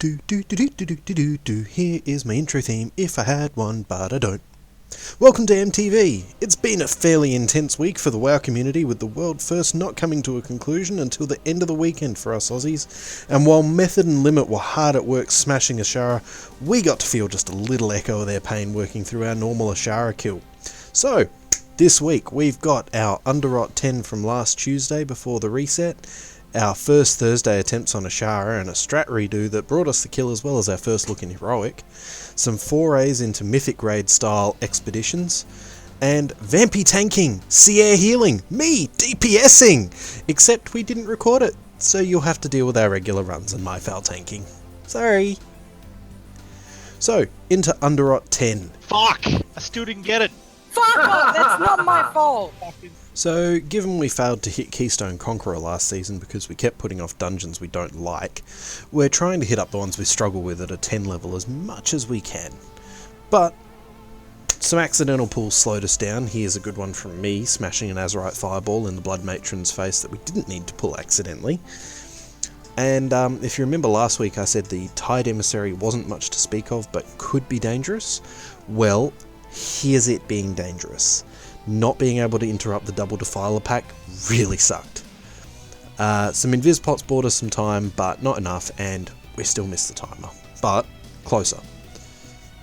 Here is my intro theme, if I had one, but I don't. Welcome to MTV. It's been a fairly intense week for the WoW community, with the world first not coming to a conclusion until the end of the weekend for us Aussies. And while Method and Limit were hard at work smashing Ashara, we got to feel just a little echo of their pain working through our normal Ashara kill. So, this week we've got our Underrot 10 from last Tuesday before the reset, our first Thursday attempts on Ashara and a strat redo that brought us the kill, as well as our first look in Heroic, some forays into Mythic raid style expeditions, and vaempy tanking, sea air healing, me DPSing! Except we didn't record it, so you'll have to deal with our regular runs and my foul tanking. Sorry. So, into Underrot 10. Fuck! I still didn't get it. Fuck off! That's not my fault! So, given we failed to hit Keystone Conqueror last season because we kept putting off dungeons we don't like, we're trying to hit up the ones we struggle with at a 10 level as much as we can. But some accidental pulls slowed us down. Here's a good one from me, smashing an Azurite Fireball in the Blood Matron's face that we didn't need to pull accidentally. And if you remember last week I said the Tide Emissary wasn't much to speak of but could be dangerous. Well, here's it being dangerous. Not being able to interrupt the double defiler pack really sucked. Some invis pots bought us some time, but not enough, and we still missed the timer. But closer.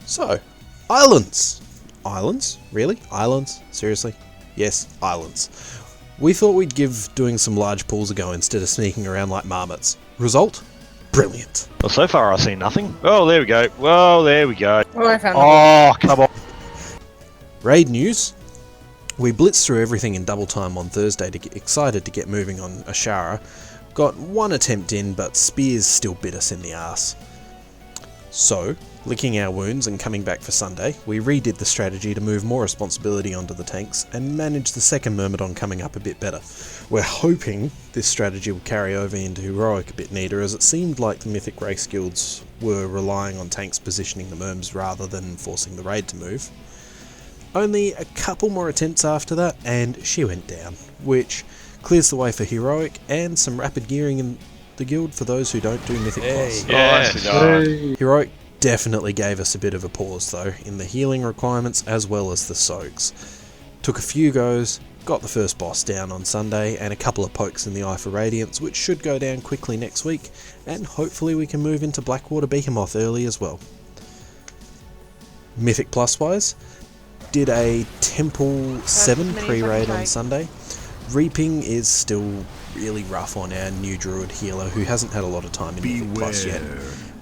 So, islands. Islands? Really? Islands? Seriously? Yes, islands. We thought we'd give doing some large pools a go instead of sneaking around like marmots. Result? Brilliant. Well, so far I see nothing. Oh, there we go. Well, there we go. Oh, I found Oh, come on. Raid news. We blitzed through everything in double time on Thursday to get excited to get moving on Ashara. Got one attempt in, but spears still bit us in the arse. So, licking our wounds and coming back for Sunday, we redid the strategy to move more responsibility onto the tanks and manage the second Myrmidon coming up a bit better. We're hoping this strategy will carry over into Heroic a bit neater, as it seemed like the Mythic race guilds were relying on tanks positioning the Myrms rather than forcing the raid to move. Only a couple more attempts after that, and she went down, which clears the way for Heroic and some rapid gearing in the guild for those who don't do Mythic Plus. Yes. Heroic definitely gave us a bit of a pause though, in the healing requirements as well as the soaks. Took a few goes, got the first boss down on Sunday, and a couple of pokes in the eye for Radiance, which should go down quickly next week, and hopefully we can move into Blackwater Behemoth early as well. Mythic Plus wise, did a Temple 7 pre-raid on Sunday. Reaping is still really rough on our new druid healer who hasn't had a lot of time in Mythic Plus yet.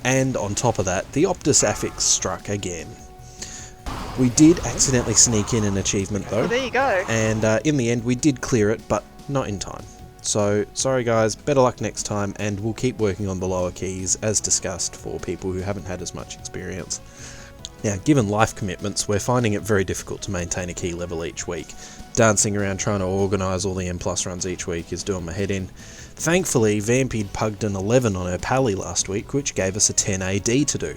And on top of that, the Optus affix struck again. We did accidentally sneak in an achievement though. Well, there you go. And in the end we did clear it, but not in time. So, sorry guys, better luck next time, and we'll keep working on the lower keys as discussed for people who haven't had as much experience. Now, given life commitments, we're finding it very difficult to maintain a key level each week. Dancing around trying to organise all the M+ runs each week is doing my head in. Thankfully, Vaempy pugged an 11 on her Pally last week, which gave us a 10 AD to do.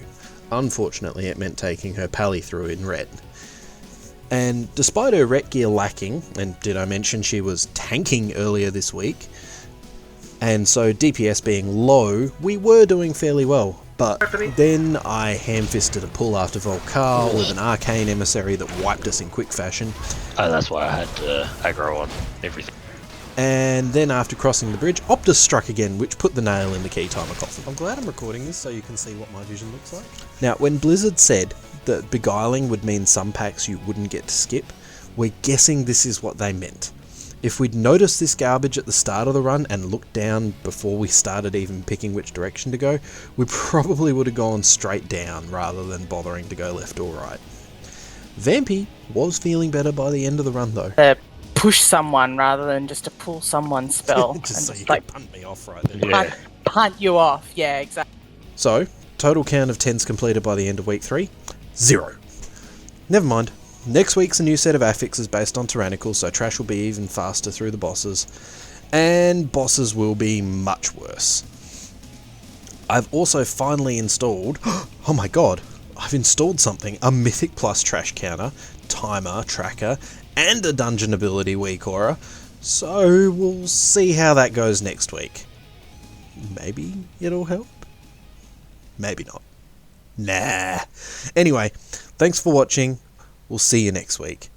Unfortunately, it meant taking her Pally through in ret. And despite her ret gear lacking, and did I mention she was tanking earlier this week, and so DPS being low, we were doing fairly well. But then I ham-fisted a pull after Volcar with an arcane emissary that wiped us in quick fashion. Oh, that's why I had aggro on everything. And then after crossing the bridge, Optus struck again, which put the nail in the key timer coffin. I'm glad I'm recording this so you can see what my vision looks like. Now, when Blizzard said that beguiling would mean some packs you wouldn't get to skip, we're guessing this is what they meant. If we'd noticed this garbage at the start of the run and looked down before we started even picking which direction to go, we probably would have gone straight down rather than bothering to go left or right. Vaempy was feeling better by the end of the run though. Push someone rather than just to pull someone's spell. Just so and you like, can punt me off right then. Yeah. hunt you off. Yeah, exactly. So, total count of 10s completed by the end of week 3? 0. Never mind. Next week's a new set of affixes based on Tyrannical, so trash will be even faster through the bosses, and bosses will be much worse. I've also finally installed, oh my god, I've installed something, a Mythic Plus trash counter, timer, tracker, and a dungeon ability week aura, so we'll see how that goes next week. Maybe it'll help? Maybe not. Nah. Anyway, thanks for watching. We'll see you next week.